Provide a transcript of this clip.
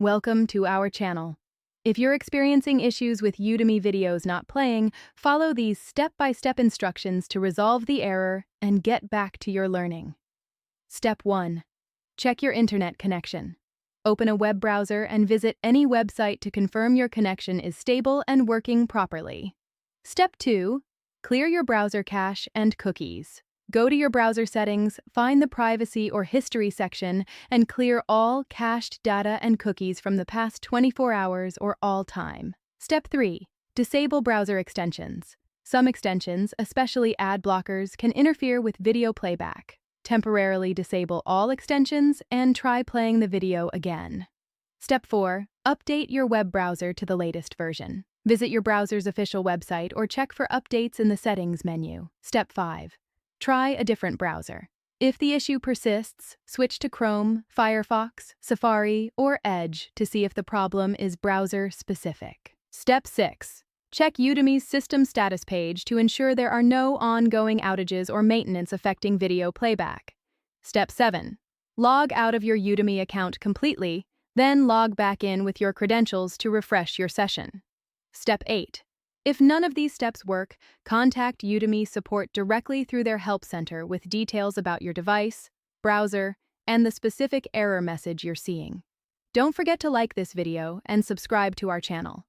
Welcome to our channel. If you're experiencing issues with Udemy videos not playing, follow these step-by-step instructions to resolve the error and get back to your learning. Step 1. Check your internet connection. Open a web browser and visit any website to confirm your connection is stable and working properly. Step 2. Clear your browser cache and cookies. Go to your browser settings, find the privacy or history section, and clear all cached data and cookies from the past 24 hours or all time. Step 3. Disable browser extensions. Some extensions, especially ad blockers, can interfere with video playback. Temporarily disable all extensions and try playing the video again. Step 4. Update your web browser to the latest version. Visit your browser's official website or check for updates in the settings menu. Step 5. Try a different browser. If the issue persists, switch to Chrome, Firefox, Safari, or Edge to see if the problem is browser-specific. Step 6. Check Udemy's system status page to ensure there are no ongoing outages or maintenance affecting video playback. Step 7. Log out of your Udemy account completely, then log back in with your credentials to refresh your session. Step 8. If none of these steps work, contact Udemy support directly through their help center with details about your device, browser, and the specific error message you're seeing. Don't forget to like this video and subscribe to our channel.